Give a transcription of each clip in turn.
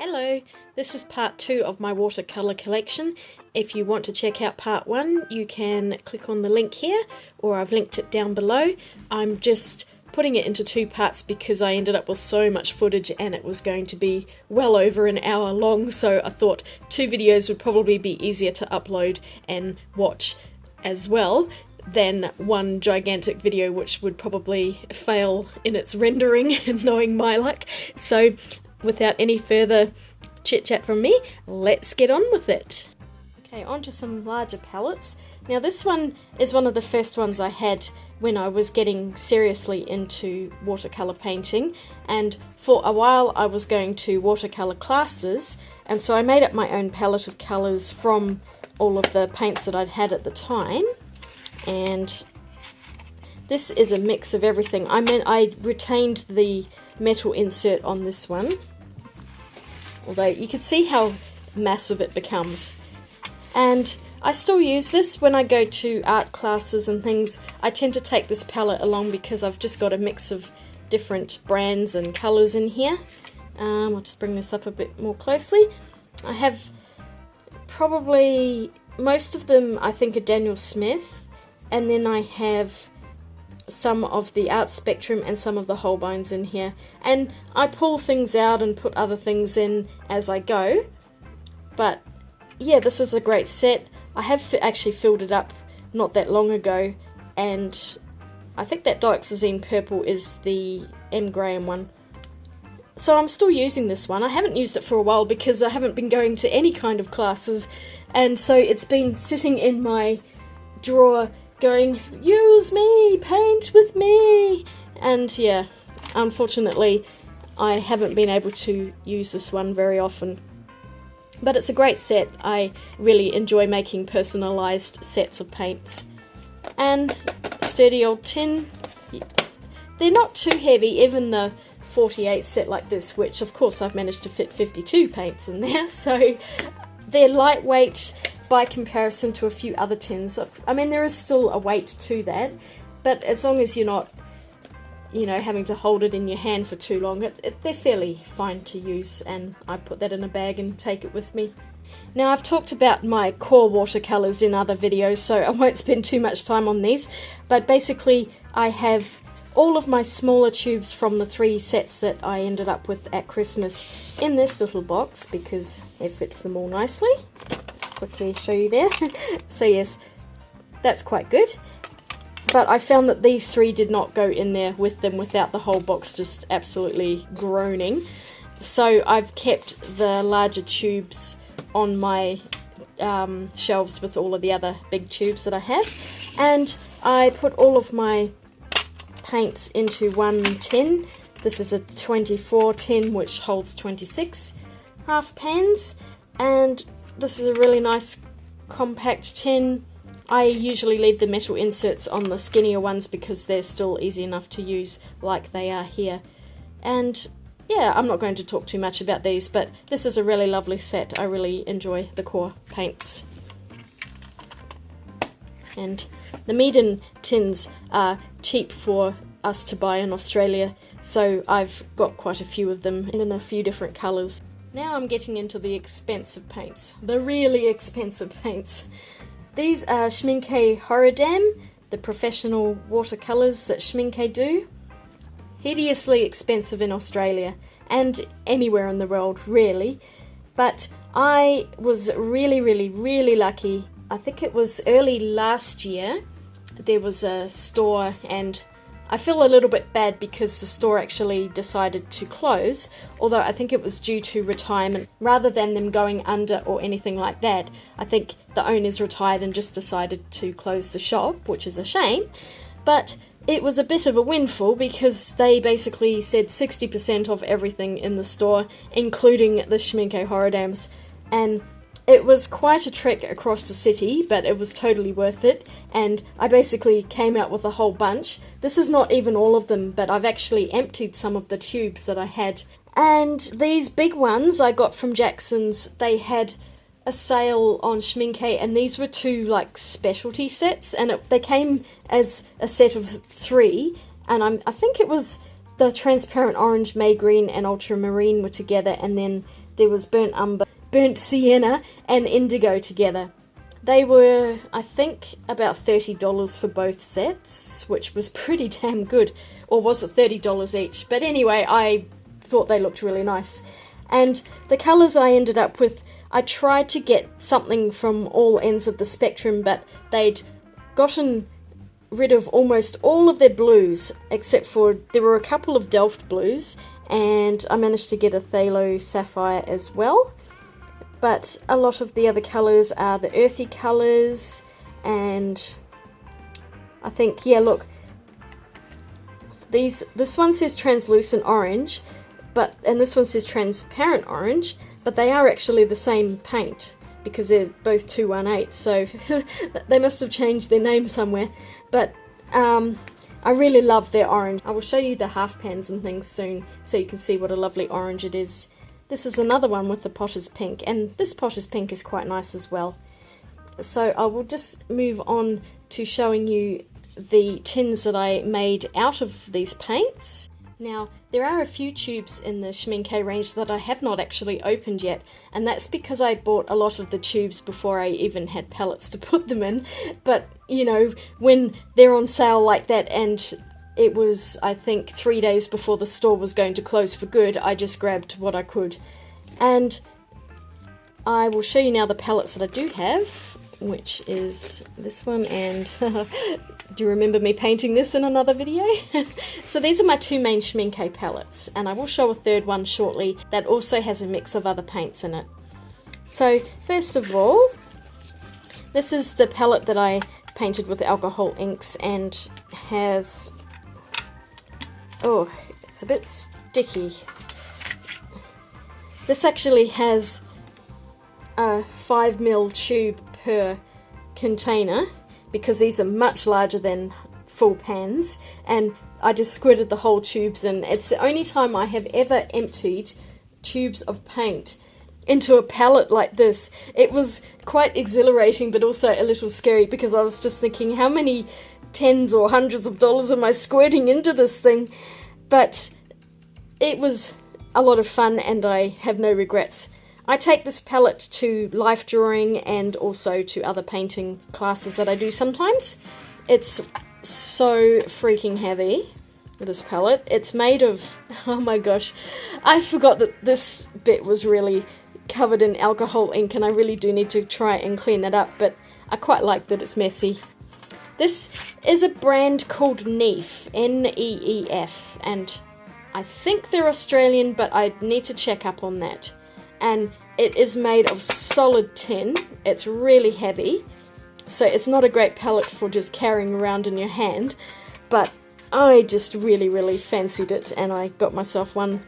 Hello, this is part 2 of my watercolour collection. If you want to check out part 1, you can click on the link here, or I've linked it down below. I'm just putting it into 2 parts because I ended up with so much footage and it was going to be well over an hour long, so I thought 2 videos would probably be easier to upload and watch as well than one gigantic video which would probably fail in its rendering, knowing my luck. So without any further chit chat from me, let's get on with it. Okay, on to some larger palettes. Now this one is one of the first ones I had when I was getting seriously into watercolour painting, and for a while I was going to watercolour classes, and so I made up my own palette of colours from all of the paints that I'd had at the time. And this is a mix of everything. I retained the metal insert on this one, although you can see how massive it becomes. And I still use this when I go to art classes and things. I tend to take this palette along because I've just got a mix of different brands and colours in here. I'll just bring this up a bit more closely. I have probably most of them, I think, are Daniel Smith, and then I have some of the Art Spectrum and some of the Holbeins in here, and I pull things out and put other things in as I go. But yeah, this is a great set. I have actually filled it up not that long ago, and I think that Dioxazine Purple is the M. Graham one. So I'm still using this one. I haven't used it for a while because I haven't been going to any kind of classes, and so it's been sitting in my drawer going, use me, paint with me, and yeah, unfortunately I haven't been able to use this one very often. But it's a great set. I really enjoy making personalised sets of paints. And sturdy old tin. They're not too heavy, even the 48 set like this, which of course I've managed to fit 52 paints in there, so they're lightweight by comparison to a few other tins. I mean, there is still a weight to that, but as long as you're not, you know, having to hold it in your hand for too long, they're fairly fine to use, and I put that in a bag and take it with me. Now, I've talked about my Qor watercolours in other videos, so I won't spend too much time on these, but basically I have all of my smaller tubes from the 3 sets that I ended up with at Christmas in this little box because it fits them all nicely. Just quickly show you there. So yes, that's quite good. But I found that these 3 did not go in there with them without the whole box just absolutely groaning. So I've kept the larger tubes on my shelves with all of the other big tubes that I have. And I put all of my paints into one tin. This is a 24 tin which holds 26 half pans, and this is a really nice compact tin. I usually leave the metal inserts on the skinnier ones because they're still easy enough to use like they are here. And yeah, I'm not going to talk too much about these, but this is a really lovely set. I really enjoy the Qor paints. And the Meeden tins are cheap for us to buy in Australia, so I've got quite a few of them in a few different colours. Now I'm getting into the expensive paints, the really expensive paints. These are Schmincke Horadam, the professional watercolours that Schminke do. Hideously expensive in Australia and anywhere in the world really, but I was really lucky. I think it was early last year there was a store, and I feel a little bit bad because the store actually decided to close, although I think it was due to retirement rather than them going under or anything like that. I think the owners retired and just decided to close the shop, which is a shame, but it was a bit of a windfall because they basically said 60% of everything in the store, including the Schmincke Horadams, and it was quite a trek across the city, but it was totally worth it, and I basically came out with a whole bunch. This is not even all of them, but I've actually emptied some of the tubes that I had. And these big ones I got from Jackson's. They had a sale on Schminke, and these were 2 like specialty sets, and they came as a set of 3, and I think it was the transparent orange, May green and ultramarine were together, and then there was burnt umber, burnt sienna and indigo together. They were, I think, about $30 for both sets, which was pretty damn good. Or was it $30 each? But anyway, I thought they looked really nice. And the colours I ended up with, I tried to get something from all ends of the spectrum, but they'd gotten rid of almost all of their blues, except for there were a couple of Delft blues, and I managed to get a phthalo sapphire as well. But a lot of the other colours are the earthy colours, and I think, yeah, look, this one says translucent orange, and this one says transparent orange, but they are actually the same paint because they're both 218, so they must have changed their name somewhere. But I really love their orange. I will show you the half pans and things soon so you can see what a lovely orange it is. This is another one with the potter's pink, and this potter's pink is quite nice as well. So I will just move on to showing you the tins that I made out of these paints. Now, there are a few tubes in the Schminke range that I have not actually opened yet, and that's because I bought a lot of the tubes before I even had pellets to put them in. But, you know, when they're on sale like that, and it was, I think, 3 days before the store was going to close for good, I just grabbed what I could. And I will show you now the pellets that I do have, which is this one, and do you remember me painting this in another video? So these are my two main Schminke pellets, and I will show a third one shortly that also has a mix of other paints in it. So first of all, this is the palette that I painted with alcohol inks and has, oh, it's a bit sticky. This actually has a 5mm tube per container, because these are much larger than full pans, and I just squirted the whole tubes in. It's the only time I have ever emptied tubes of paint into a palette like this. It was quite exhilarating, but also a little scary, because I was just thinking, how many tens or hundreds of dollars am I squirting into this thing? But it was a lot of fun, and I have no regrets. I take this palette to life drawing and also to other painting classes that I do sometimes. It's so freaking heavy, this palette. It's made of, oh my gosh, I forgot that this bit was really covered in alcohol ink, and I really do need to try and clean that up, but I quite like that it's messy. This is a brand called Neef, N-E-E-F, and I think they're Australian, but I need to check up on that. And it is made of solid tin. It's really heavy, so it's not a great palette for just carrying around in your hand, but I just really fancied it, and I got myself one.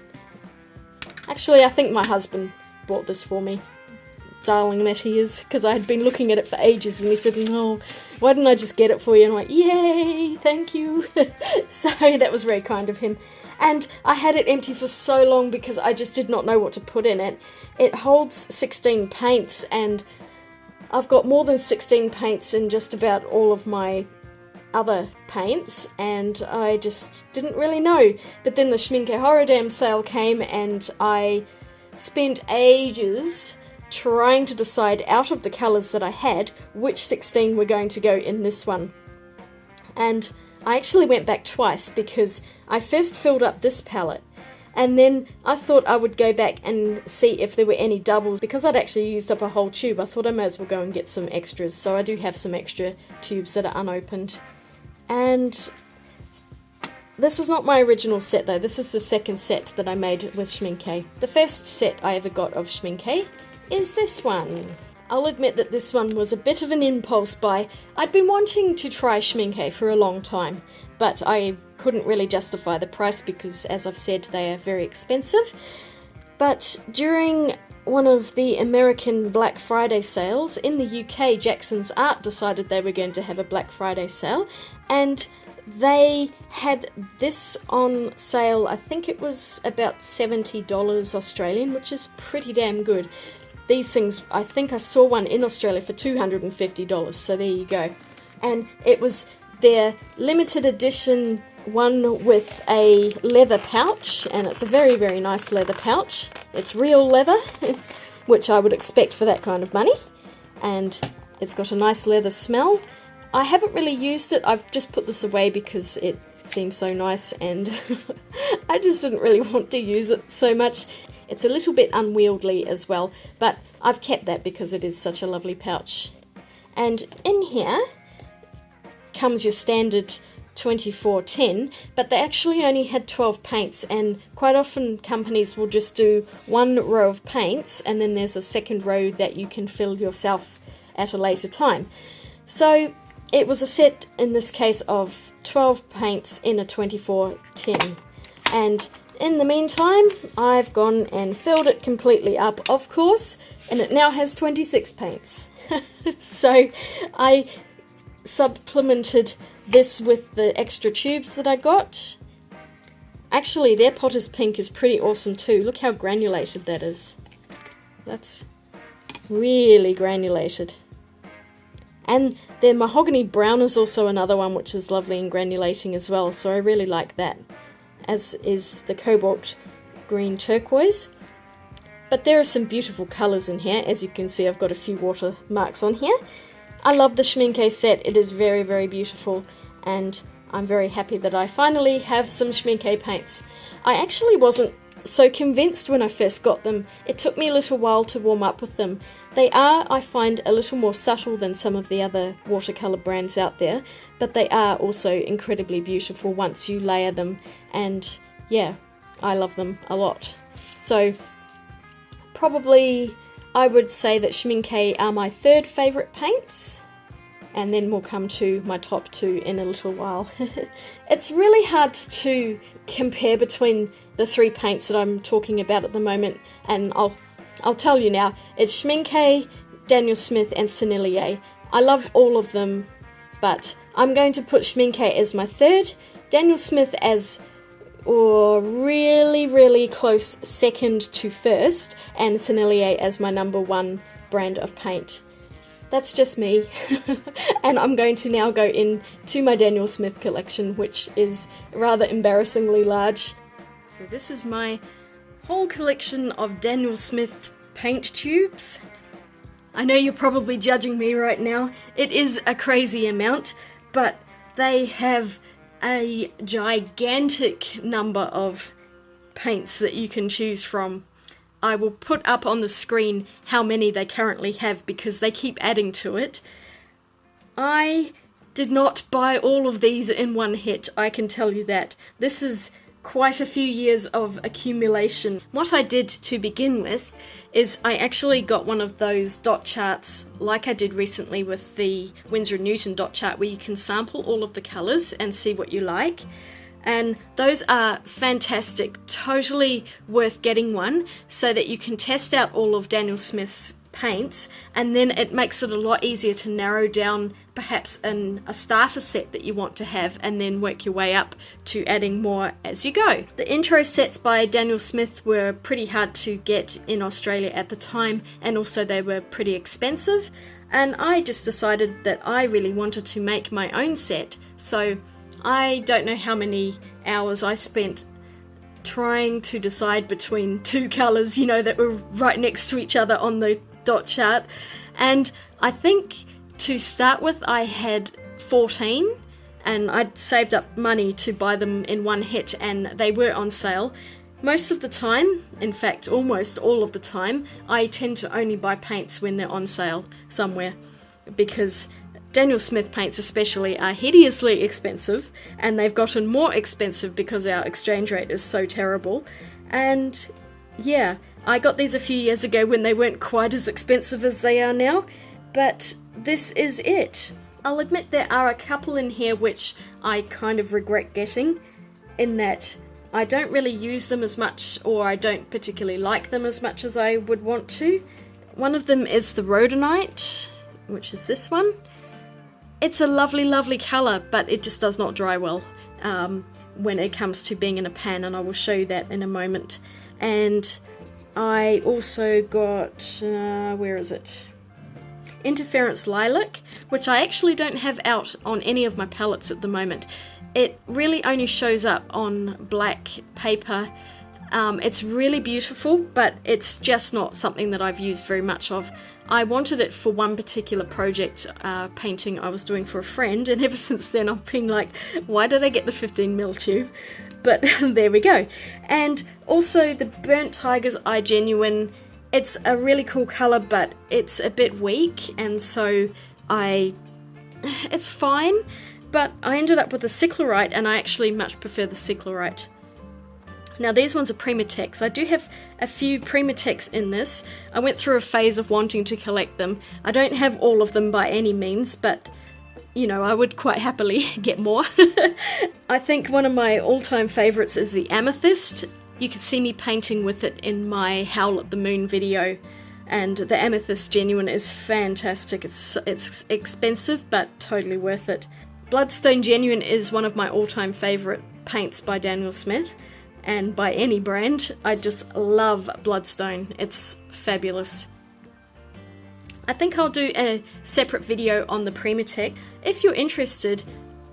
Actually, I think my husband bought this for me, darling that he is, because I had been looking at it for ages, and he said, "No, why didn't I just get it for you?" And I'm like, yay, thank you. So that was very kind of him. And I had it empty for so long because I just did not know what to put in it. It holds 16 paints, and I've got more than 16 paints in just about all of my other paints, and I just didn't really know. But then the Schmincke Horadam sale came, and I spent ages trying to decide out of the colours that I had which 16 were going to go in this one. And I actually went back twice, because I first filled up this palette, and then I thought I would go back and see if there were any doubles. Because I'd actually used up a whole tube, I thought I may as well go and get some extras, so I do have some extra tubes that are unopened. And this is not my original set though, this is the second set that I made with Schminke. The first set I ever got of Schminke is this one. I'll admit that this one was a bit of an impulse buy. I'd been wanting to try Schminke for a long time, but I couldn't really justify the price because, as I've said, they are very expensive. But during one of the American Black Friday sales in the UK, Jackson's Art decided they were going to have a Black Friday sale, and they had this on sale. I think it was about $70 Australian, which is pretty damn good. These things, I think I saw one in Australia for $250, so there you go. And it was their limited edition one with a leather pouch, and it's a very, very nice leather pouch. It's real leather, which I would expect for that kind of money, and it's got a nice leather smell. I haven't really used it. I've just put this away because it seems so nice, and I just didn't really want to use it so much. It's a little bit unwieldy as well, but I've kept that because it is such a lovely pouch. And in here comes your standard 2410, but they actually only had 12 paints, and quite often companies will just do one row of paints and then there's a second row that you can fill yourself at a later time. So it was a set in this case of 12 paints in a 2410, and in the meantime I've gone and filled it completely up, of course, and it now has 26 paints. So I supplemented this with the extra tubes that I got. Actually, their Potter's Pink is pretty awesome too. Look how granulated that is. That's really granulated. And their Mahogany Brown is also another one which is lovely and granulating as well, so I really like that, as is the Cobalt Green Turquoise. But there are some beautiful colours in here. As you can see, I've got a few watermarks on here. I love the Schminke set. It is very, very beautiful, and I'm very happy that I finally have some Schminke paints. I actually wasn't so convinced when I first got them. It took me a little while to warm up with them. They are, I find, a little more subtle than some of the other watercolour brands out there, but they are also incredibly beautiful once you layer them, and yeah, I love them a lot. So probably I would say that Schminke are my third favourite paints, and then we'll come to my top two in a little while. It's really hard to compare between the three paints that I'm talking about at the moment, and I'll tell you now. It's Schminke, Daniel Smith and Sennelier. I love all of them, but I'm going to put Schminke as my third, Daniel Smith as really, really close second to first, and Sennelier as my number one brand of paint. That's just me. And I'm going to now go into my Daniel Smith collection, which is rather embarrassingly large. So this is my whole collection of Daniel Smith paint tubes. I know you're probably judging me right now. It is a crazy amount, but they have a gigantic number of paints that you can choose from. I will put up on the screen how many they currently have because they keep adding to it. I did not buy all of these in one hit, I can tell you that. This is quite a few years of accumulation. What I did to begin with is I actually got one of those dot charts like I did recently with the Winsor & Newton dot chart, where you can sample all of the colours and see what you like. And those are fantastic, totally worth getting one so that you can test out all of Daniel Smith's paints, and then it makes it a lot easier to narrow down perhaps a starter set that you want to have, and then work your way up to adding more as you go. The intro sets by Daniel Smith were pretty hard to get in Australia at the time, and also they were pretty expensive, and I just decided that I really wanted to make my own set. So I don't know how many hours I spent trying to decide between two colours, you know, that were right next to each other on the dot chart. And I think to start with I had 14, and I'd saved up money to buy them in one hit, and they were on sale. Most of the time, in fact almost all of the time, I tend to only buy paints when they're on sale somewhere, because Daniel Smith paints especially are hideously expensive, and they've gotten more expensive because our exchange rate is so terrible. And yeah, I got these a few years ago when they weren't quite as expensive as they are now, but this is it. I'll admit there are a couple in here which I kind of regret getting, in that I don't really use them as much, or I don't particularly like them as much as I would want to. One of them is the Rhodonite, which is this one. It's a lovely, lovely colour, but it just does not dry well when it comes to being in a pan, and I will show you that in a moment. And I also got, where is it? Interference Lilac, which I actually don't have out on any of my palettes at the moment. It really only shows up on black paper. It's really beautiful, but it's just not something that I've used very much of. I wanted it for one particular project painting I was doing for a friend, and ever since then I've been like, why did I get the 15mm tube? But there we go. And also the Burnt Tiger's Eye Genuine, it's a really cool colour, but it's a bit weak, and so it's fine, but I ended up with a Cyclorite, and I actually much prefer the Cyclorite. Now these ones are Primatechs. I do have a few Primatechs in this. I went through a phase of wanting to collect them. I don't have all of them by any means, but you know, I would quite happily get more. I think one of my all-time favourites is the Amethyst. You can see me painting with it in my Howl at the Moon video, and the Amethyst Genuine is fantastic. It's expensive, but totally worth it. Bloodstone Genuine is one of my all-time favourite paints by Daniel Smith, and by any brand. I just love Bloodstone. It's fabulous. I think I'll do a separate video on the Primatech. If you're interested,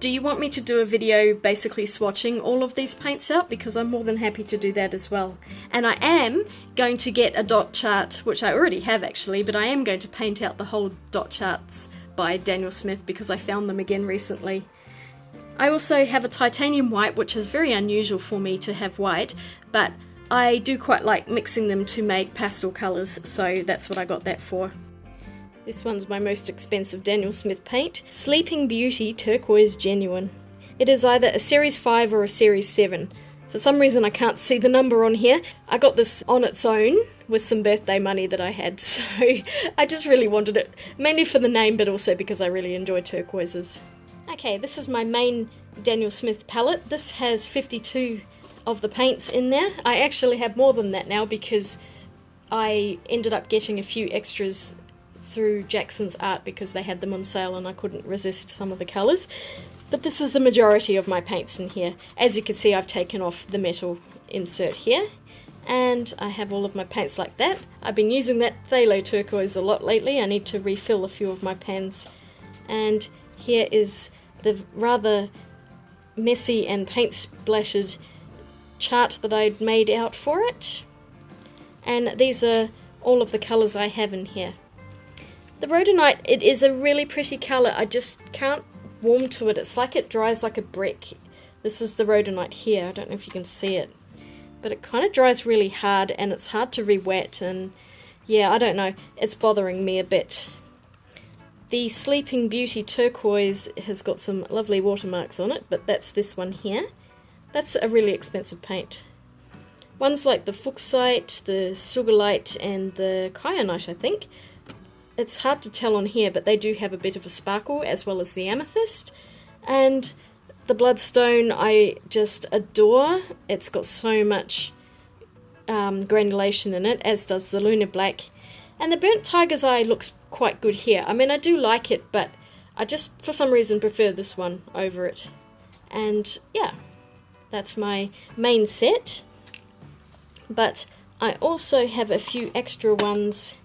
do you want me to do a video basically swatching all of these paints out? Because I'm more than happy to do that as well. And I am going to get a dot chart, which I already have actually, but I am going to paint out the whole dot charts by Daniel Smith because I found them again recently. I also have a titanium white, which is very unusual for me to have white, but I do quite like mixing them to make pastel colours, so that's what I got that for. This one's my most expensive Daniel Smith paint, Sleeping Beauty Turquoise Genuine. It is either a Series 5 or a Series 7. For some reason I can't see the number on here. I got this on its own with some birthday money that I had, so I just really wanted it, mainly for the name, but also because I really enjoy turquoises. Okay, this is my main Daniel Smith palette. This has 52 of the paints in there. I actually have more than that now because I ended up getting a few extras through Jackson's Art because they had them on sale and I couldn't resist some of the colours. But this is the majority of my paints in here. As you can see, I've taken off the metal insert here, and I have all of my paints like that. I've been using that phthalo turquoise a lot lately. I need to refill a few of my pans. And here is the rather messy and paint splattered chart that I'd made out for it. And these are all of the colours I have in here. The rhodonite, it is a really pretty colour. I just can't warm to it. It's like it dries like a brick. This is the rhodonite here. I don't know if you can see it, but it kind of dries really hard and it's hard to re-wet, and yeah, I don't know. It's bothering me a bit. The Sleeping Beauty Turquoise has got some lovely watermarks on it, but that's this one here. That's a really expensive paint. Ones like the Fuchsite, the Sugarlight, and the Kyanite, I think. It's hard to tell on here, but they do have a bit of a sparkle, as well as the Amethyst. And the Bloodstone I just adore. It's got so much granulation in it, as does the Lunar Black. And the Burnt Tiger's Eye looks quite good here. I mean, I do like it, but I just, for some reason, prefer this one over it. And yeah, that's my main set. But I also have a few extra ones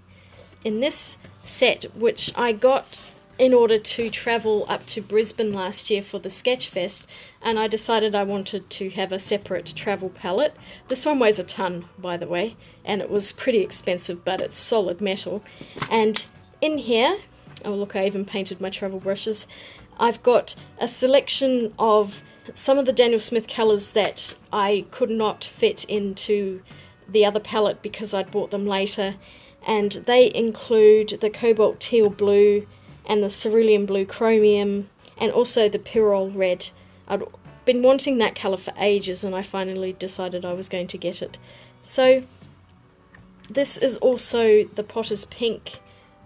in this set, which I got in order to travel up to Brisbane last year for the Sketchfest, and I decided I wanted to have a separate travel palette. This one weighs a ton, by the way, and it was pretty expensive, but it's solid metal. And in here, oh look, I even painted my travel brushes. I've got a selection of some of the Daniel Smith colours that I could not fit into the other palette because I'd bought them later, and they include the Cobalt Teal Blue and the Cerulean Blue Chromium, and also the Pyrrole Red. I'd been wanting that colour for ages, and I finally decided I was going to get it. So this is also the Potter's Pink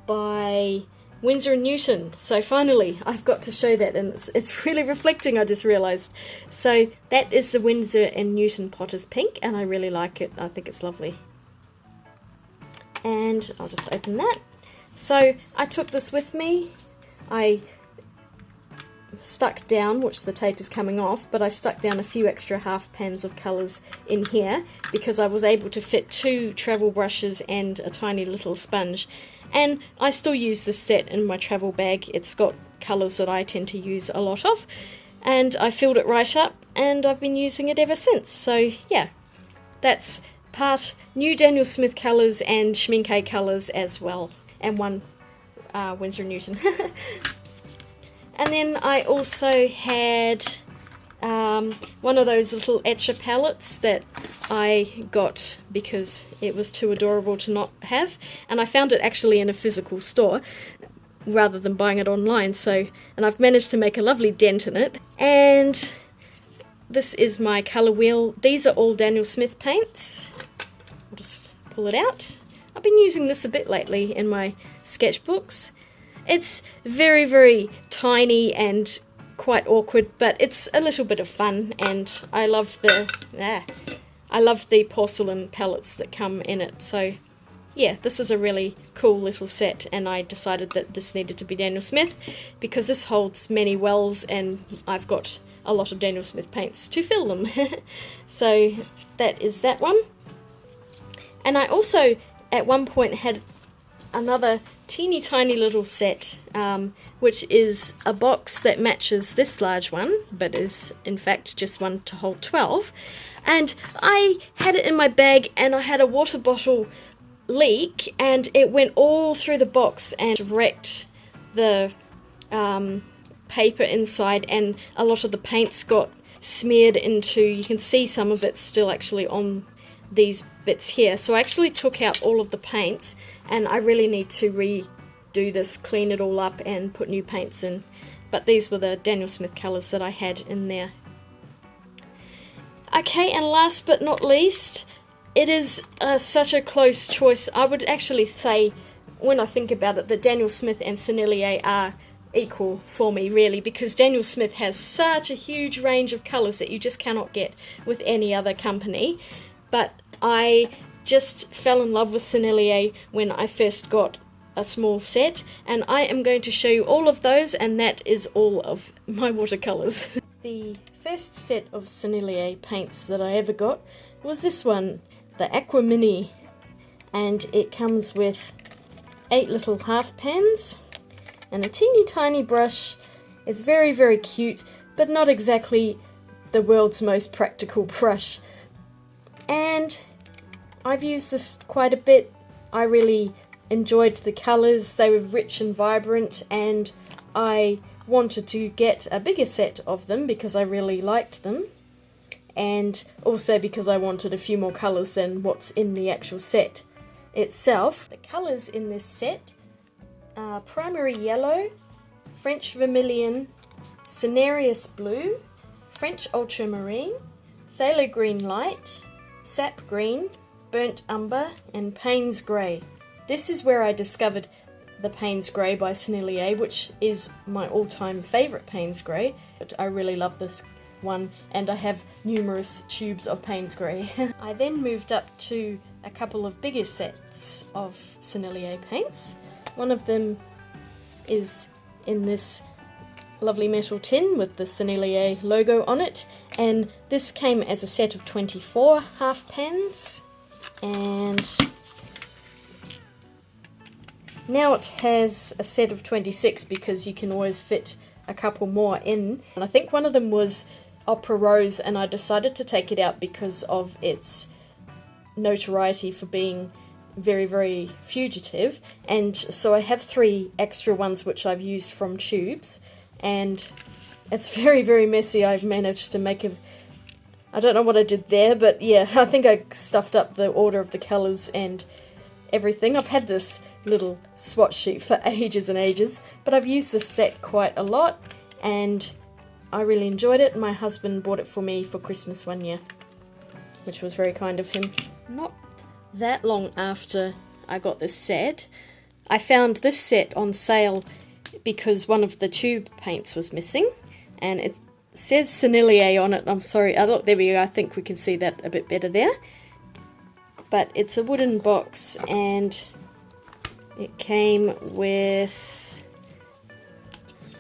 by Windsor and Newton. So finally I've got to show that, and it's really reflecting, I just realised. So that is the Windsor and Newton Potter's Pink, and I really like it. I think it's lovely. And I'll just open that. So I took this with me. I stuck down, which the tape is coming off, but I stuck down a few extra half pans of colours in here because I was able to fit 2 travel brushes and a tiny little sponge. And I still use this set in my travel bag. It's got colours that I tend to use a lot of. and I filled it right up, and I've been using it ever since. So yeah, that's part new Daniel Smith colours and Schminke colours as well, and one Windsor Newton. And then I also had one of those little etcher palettes that I got because it was too adorable to not have, and I found it actually in a physical store rather than buying it online, and I've managed to make a lovely dent in it. And this is my colour wheel. These are all Daniel Smith paints. I'll just pull it out. I've been using this a bit lately in my sketchbooks. It's very, very tiny and quite awkward, but it's a little bit of fun, and I love the porcelain palettes that come in it. So yeah, this is a really cool little set, and I decided that this needed to be Daniel Smith because this holds many wells and I've got a lot of Daniel Smith paints to fill them. So that is that one. And I also at one point had another teeny tiny little set, which is a box that matches this large one, but is in fact just one to hold 12. And I had it in my bag, and I had a water bottle leak, and it went all through the box and wrecked the paper inside, and a lot of the paints got smeared into, you can see some of it's still actually on these bits here. So I actually took out all of the paints, and I really need to redo this, clean it all up and put new paints in. But these were the Daniel Smith colours that I had in there. Okay, and last but not least, it is such a close choice. I would actually say, when I think about it, that Daniel Smith and Sennelier are equal for me, really, because Daniel Smith has such a huge range of colours that you just cannot get with any other company. But I just fell in love with Sennelier when I first got a small set, and I am going to show you all of those, and that is all of my watercolours. The first set of Sennelier paints that I ever got was this one, the Aqua Mini, and it comes with 8 little half pans and a teeny tiny brush. It's very, very cute, but not exactly the world's most practical brush. And I've used this quite a bit. I really enjoyed the colours. They were rich and vibrant, and I wanted to get a bigger set of them because I really liked them, and also because I wanted a few more colours than what's in the actual set itself. The colours in this set are Primary Yellow, French Vermilion, Cinereous Blue, French Ultramarine, Phthalo Green Light, Sap Green, Burnt Umber, and Payne's Grey. This is where I discovered the Payne's Grey by Sennelier, which is my all-time favourite Payne's Grey, but I really love this one, and I have numerous tubes of Payne's Grey. I then moved up to a couple of bigger sets of Sennelier paints. One of them is in this lovely metal tin with the Sennelier logo on it, and this came as a set of 24 half pans, and now it has a set of 26 because you can always fit a couple more in. And I think one of them was Opera Rose, and I decided to take it out because of its notoriety for being very, very fugitive. And so I have 3 extra ones which I've used from tubes, and it's very, very messy. I've managed to make a... I don't know what I did there, but yeah, I think I stuffed up the order of the colours and everything. I've had this little swatch sheet for ages and ages, but I've used this set quite a lot, and I really enjoyed it. My husband bought it for me for Christmas one year, which was very kind of him. Not that long after I got this set, I found this set on sale because one of the tube paints was missing, and it says Sennelier on it. I'm sorry, there we go, I think we can see that a bit better there. But it's a wooden box, and it came with...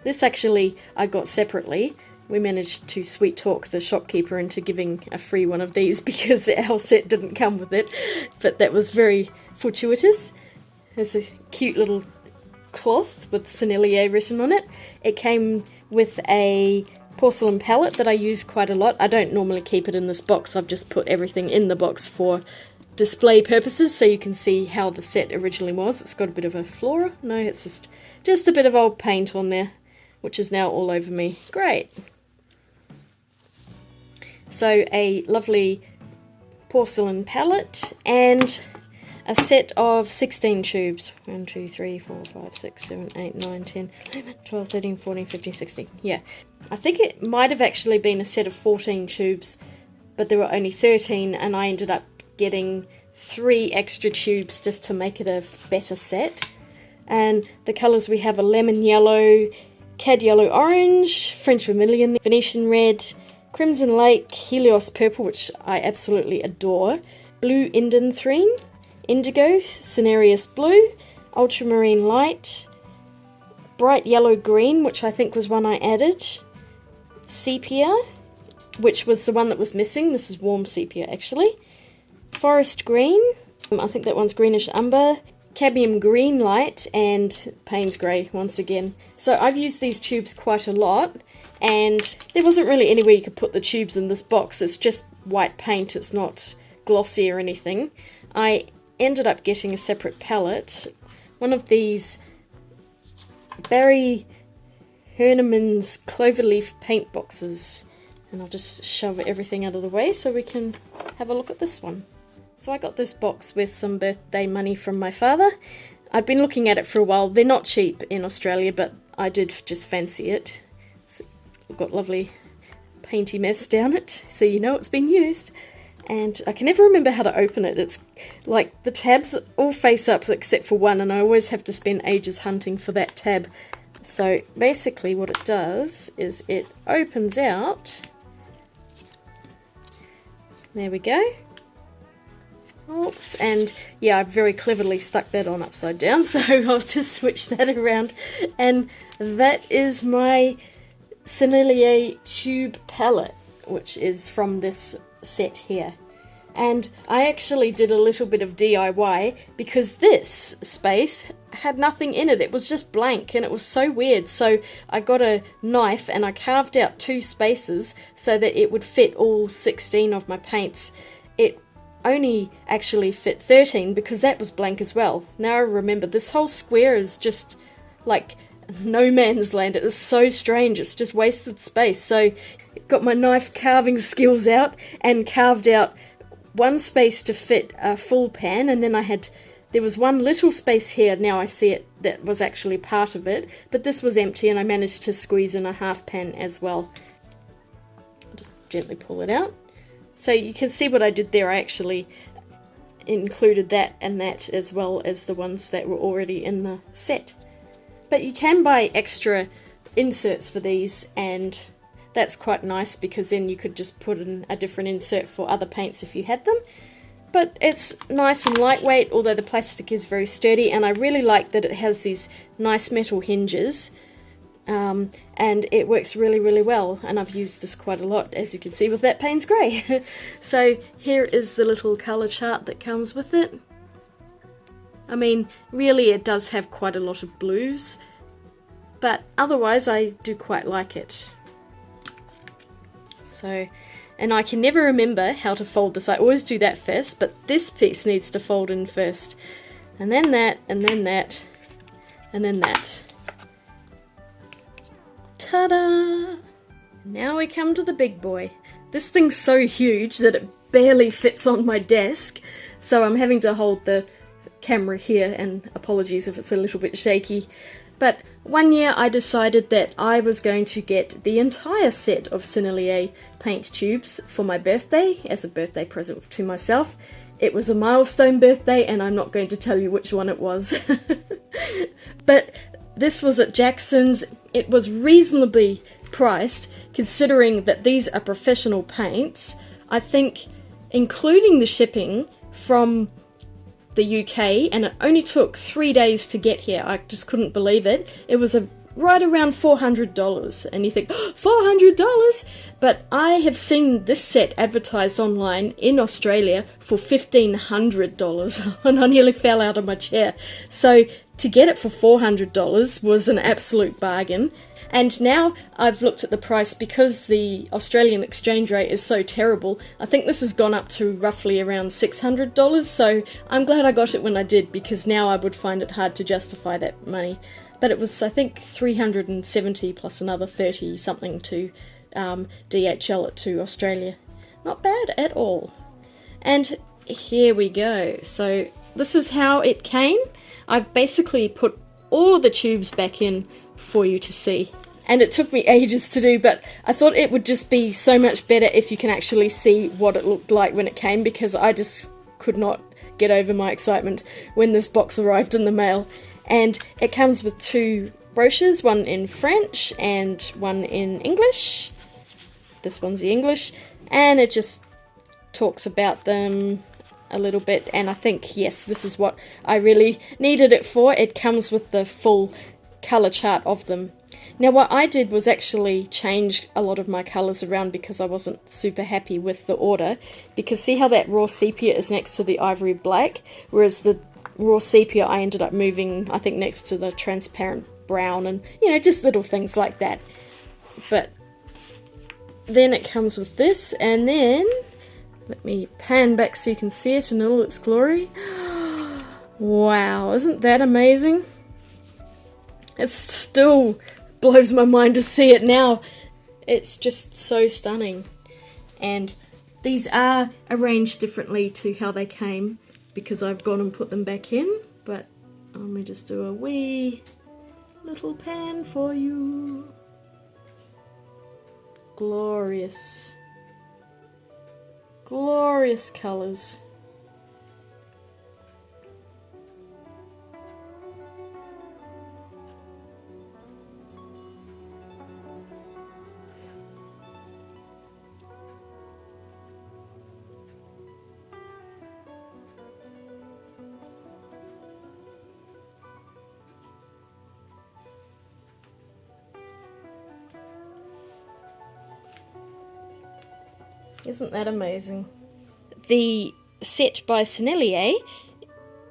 This actually I got separately. We managed to sweet talk the shopkeeper into giving a free one of these because our set didn't come with it, but that was very fortuitous. It's a cute little cloth with Sennelier written on it. It came with a porcelain palette that I use quite a lot. I don't normally keep it in this box, I've just put everything in the box for display purposes so you can see how the set originally was. It's got a bit of a flora. No, it's just a bit of old paint on there, which is now all over me. Great. So a lovely porcelain palette and a set of 16 tubes. 1, 2, 3, 4, 5, 6, 7, 8, 9, 10, 11, 12, 13, 14, 15, 16. Yeah. I think it might have actually been a set of 14 tubes, but there were only 13, and I ended up getting 3 extra tubes just to make it a better set. And the colours we have are lemon yellow, cad yellow orange, French vermilion, Venetian red, crimson lake, Helios purple, which I absolutely adore, blue indanthrene, indigo, cinereous blue, ultramarine light, bright yellow green, which I think was one I added, sepia, which was the one that was missing. This is warm sepia actually, forest green, I think that one's greenish umber, cadmium green light, and Payne's grey once again. So I've used these tubes quite a lot, and there wasn't really anywhere you could put the tubes in this box. It's just white paint, it's not glossy or anything. I ended up getting a separate palette, one of these Barry Herniman's Cloverleaf paint boxes, and I'll just shove everything out of the way so we can have a look at this one. So I got this box with some birthday money from my father. I'd been looking at it for a while. They're not cheap in Australia, but I did just fancy it. It's got lovely painty mess down it, so you know it's been used. And I can never remember how to open it. It's like the tabs all face up except for one, and I always have to spend ages hunting for that tab. So basically what it does is it opens out. There we go. Oops, and yeah, I very cleverly stuck that on upside down, so I'll just switch that around. And that is my Sennelier tube palette, which is from this set here. And I actually did a little bit of DIY because this space had nothing in it. It was just blank and it was so weird. So I got a knife and I carved out 2 spaces so that it would fit all 16 of my paints. It only actually fit 13 because that was blank as well. Now I remember this whole square is just like no man's land. It is so strange. It's just wasted space. So got my knife carving skills out and carved out one space to fit a full pan, and then there was one little space here, now I see it, that was actually part of it, but this was empty and I managed to squeeze in a half pan as well. I'll just gently pull it out. So you can see what I did there. I actually included that and that as well as the ones that were already in the set. But you can buy extra inserts for these, and that's quite nice because then you could just put in a different insert for other paints if you had them. But it's nice and lightweight, although the plastic is very sturdy, and I really like that it has these nice metal hinges, and it works really, really well, and I've used this quite a lot, as you can see with that Payne's grey. So here is the little colour chart that comes with it. I mean, really it does have quite a lot of blues, but otherwise I do quite like it. So, and I can never remember how to fold this. I always do that first, but this piece needs to fold in first. And then that, and then that, and then that. Ta-da! Now we come to the big boy. This thing's so huge that it barely fits on my desk, so I'm having to hold the camera here, and apologies if it's a little bit shaky. But one year I decided that I was going to get the entire set of Sennelier paint tubes for my birthday as a birthday present to myself. It was a milestone birthday and I'm not going to tell you which one it was. But this was at Jackson's. It was reasonably priced considering that these are professional paints. I think including the shipping from the UK, and it only took 3 days to get here. I just couldn't believe it. It was a right around $400, and you think, oh, $400? But I have seen this set advertised online in Australia for $1,500, and I nearly fell out of my chair. So to get it for $400 was an absolute bargain. And now I've looked at the price, because the Australian exchange rate is so terrible. I think this has gone up to roughly around $600, so I'm glad I got it when I did, because now I would find it hard to justify that money. But it was, I think, $370 plus another 30 something to DHL it to Australia. Not bad at all. And here we go. So this is how it came. I've basically put all of the tubes back in for you to see. And it took me ages to do, but I thought it would just be so much better if you can actually see what it looked like when it came, because I just could not get over my excitement when this box arrived in the mail. And it comes with 2 brochures, one in French and one in English. This one's the English, and it just talks about them a little bit, and I think, yes, this is what I really needed it for. It comes with the full colour chart of them. Now what I did was actually change a lot of my colours around, because I wasn't super happy with the order, because see how that raw sepia is next to the ivory black, whereas the raw sepia I ended up moving, I think, next to the transparent brown, and just little things like that. But then it comes with this, and then let me pan back so you can see it in all its glory. Wow, isn't that amazing? It still blows my mind to see it now. It's just so stunning. And these are arranged differently to how they came, because I've gone and put them back in. But let me just do a wee little pan for you. Glorious. Glorious colours. Isn't that amazing? The set by Sennelier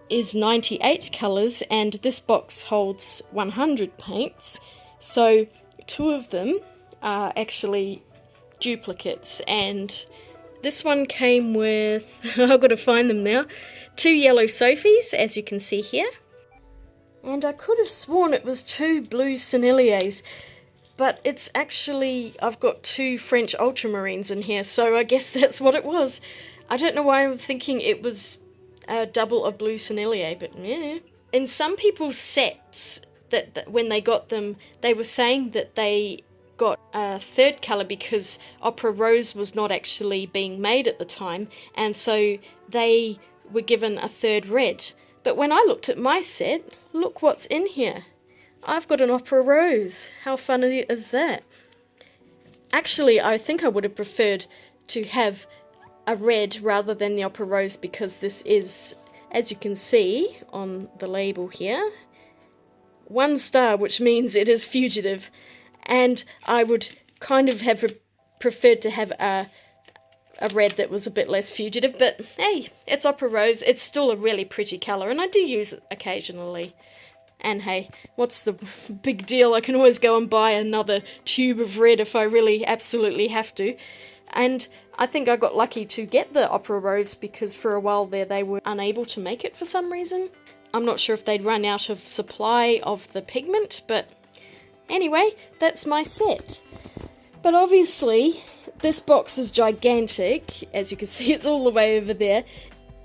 is 98 colours, and this box holds 100 paints, so 2 of them are actually duplicates, and this one came with, I've got to find them now, 2 yellow Sophies, as you can see here, and I could have sworn it was 2 blue Senneliers, but it's actually, I've got 2 French ultramarines in here, so I guess that's what it was. I don't know why I'm thinking it was a double of blue Sennelier, but yeah. In some people's sets, that when they got them, they were saying that they got a 3rd colour because Opera Rose was not actually being made at the time, and so they were given a 3rd red. But when I looked at my set, look what's in here. I've got an Opera Rose. How funny is that? Actually, I think I would have preferred to have a red rather than the Opera Rose, because this is, as you can see on the label here, 1 star, which means it is fugitive, and I would kind of have preferred to have a red that was a bit less fugitive, but hey, it's Opera Rose. It's still a really pretty colour, and I do use it occasionally. And hey, what's the big deal? I can always go and buy another tube of red if I really absolutely have to. And I think I got lucky to get the Opera Rose, because for a while there they were unable to make it for some reason. I'm not sure if they'd run out of supply of the pigment, but anyway, that's my set. But obviously, this box is gigantic. As you can see, it's all the way over there.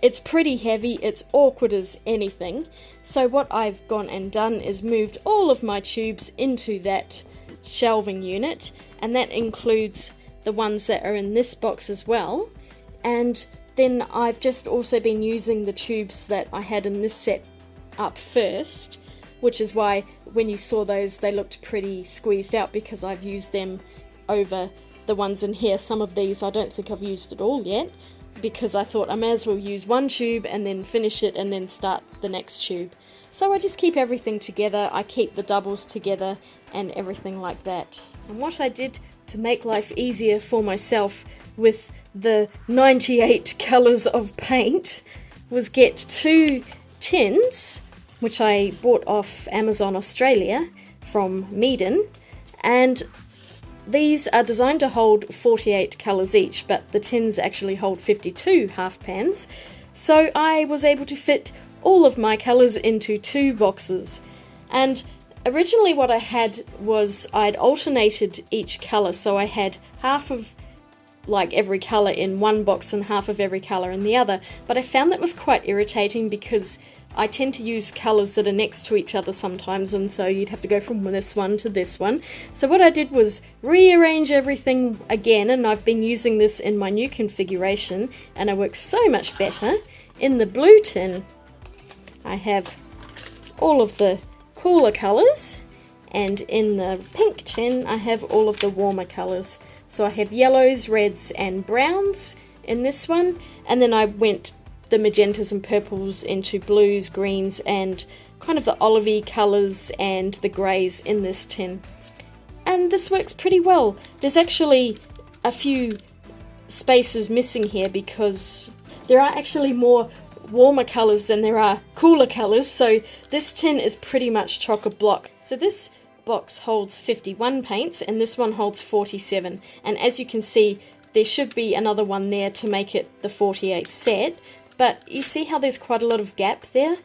It's pretty heavy, it's awkward as anything. So what I've gone and done is moved all of my tubes into that shelving unit, and that includes the ones that are in this box as well. And then I've just also been using the tubes that I had in this set up first, which is why when you saw those they looked pretty squeezed out, because I've used them over the ones in here. Some of these I don't think I've used at all yet. because I thought I may as well use one tube and then finish it and then start the next tube. So I just keep everything together, I keep the doubles together and everything like that. And what I did to make life easier for myself with the 98 colours of paint was get 2 tins, which I bought off Amazon Australia from Meeden, and these are designed to hold 48 colours each, but the tins actually hold 52 half pans, so I was able to fit all of my colours into 2 boxes. And originally what I had was I'd alternated each colour, so I had half of like every colour in one box and half of every colour in the other, but I found that was quite irritating because I tend to use colours that are next to each other sometimes, and so you'd have to go from this one to this one. So what I did was rearrange everything again, and I've been using this in my new configuration, and it works so much better. In the blue tin, I have all of the cooler colours, and in the pink tin, I have all of the warmer colours. So I have yellows, reds, and browns in this one, and then I went the magentas and purples into blues, greens, and kind of the olivey colours and the greys in this tin. And this works pretty well. There's actually a few spaces missing here because there are actually more warmer colours than there are cooler colours, so this tin is pretty much chock-a-block. So this box holds 51 paints and this one holds 47, and as you can see there should be another one there to make it the 48 set. But you see how there's quite a lot of gap there?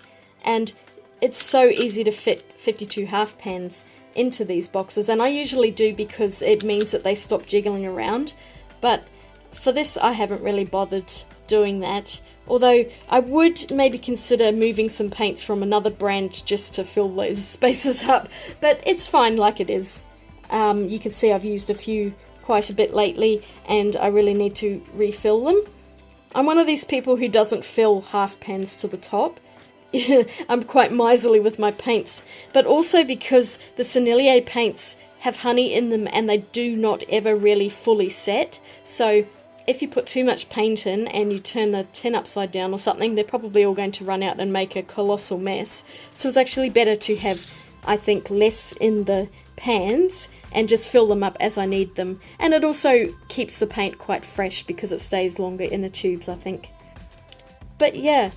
And it's so easy to fit 52 half pans into these boxes. And I usually do because it means that they stop jiggling around. But for this, I haven't really bothered doing that. Although I would maybe consider moving some paints from another brand just to fill those spaces up. But it's fine like it is. You can see I've used a few quite a bit lately and I really need to refill them. I'm one of these people who doesn't fill half pans to the top. I'm quite miserly with my paints, but also because the Sennelier paints have honey in them and they do not ever really fully set. So if you put too much paint in and you turn the tin upside down or something, they're probably all going to run out and make a colossal mess. So it's actually better to have, I think, less in the pans and just fill them up as I need them. And it also keeps the paint quite fresh because it stays longer in the tubes, I think. But yeah,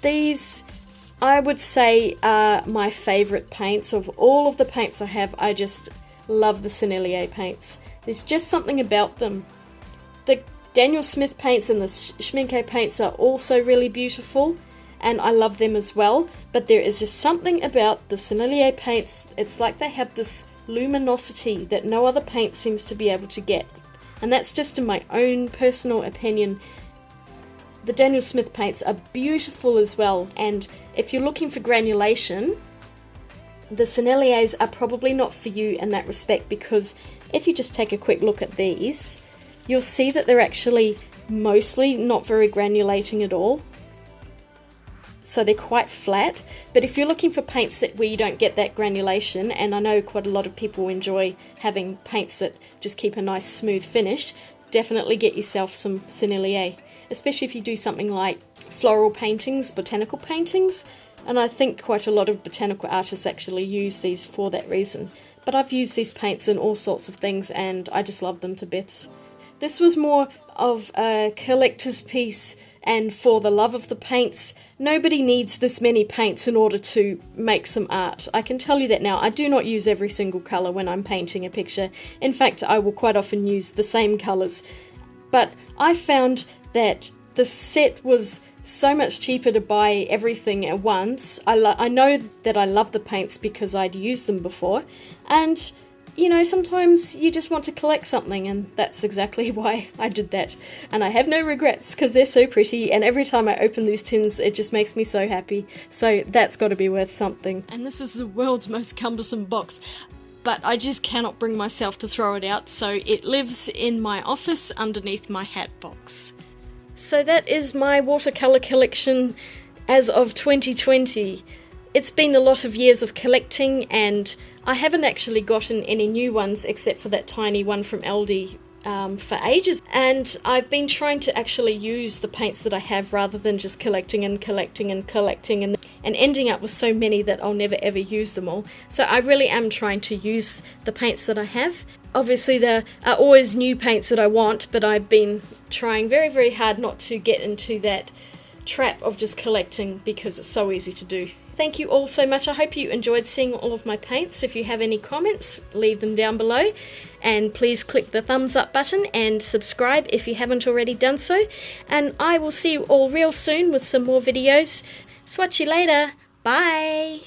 these I would say are my favourite paints. Of all of the paints I have, I just love the Sennelier paints. There's just something about them. The Daniel Smith paints and the Schminke paints are also really beautiful, and I love them as well, but there is just something about the Sennelier paints. It's like they have this luminosity that no other paint seems to be able to get, and that's just in my own personal opinion. The Daniel Smith paints are beautiful as well, and if you're looking for granulation, the Senneliers are probably not for you in that respect, because if you just take a quick look at these, you'll see that they're actually mostly not very granulating at all. So they're quite flat, but if you're looking for paints where you don't get that granulation, and I know quite a lot of people enjoy having paints that just keep a nice smooth finish, definitely get yourself some Sennelier, especially if you do something like floral paintings, botanical paintings, and I think quite a lot of botanical artists actually use these for that reason. But I've used these paints in all sorts of things and I just love them to bits. This was more of a collector's piece and for the love of the paints. Nobody needs this many paints in order to make some art. I can tell you that now. I do not use every single colour when I'm painting a picture. In fact, I will quite often use the same colours. But I found that the set was so much cheaper to buy everything at once. I know that I love the paints because I'd used them before. And you know, sometimes you just want to collect something, and that's exactly why I did that. And I have no regrets, because they're so pretty, and every time I open these tins, it just makes me so happy. So that's got to be worth something. And this is the world's most cumbersome box, but I just cannot bring myself to throw it out, so it lives in my office underneath my hat box. So that is my watercolour collection as of 2020. It's been a lot of years of collecting, and I haven't actually gotten any new ones except for that tiny one from Aldi for ages, and I've been trying to actually use the paints that I have rather than just collecting and collecting and collecting and ending up with so many that I'll never ever use them all. So I really am trying to use the paints that I have. Obviously there are always new paints that I want, but I've been trying very, very hard not to get into that trap of just collecting because it's so easy to do. Thank you all so much. I hope you enjoyed seeing all of my paints. If you have any comments, leave them down below, and please click the thumbs up button and subscribe if you haven't already done so, and I will see you all real soon with some more videos. Swatch you later. Bye.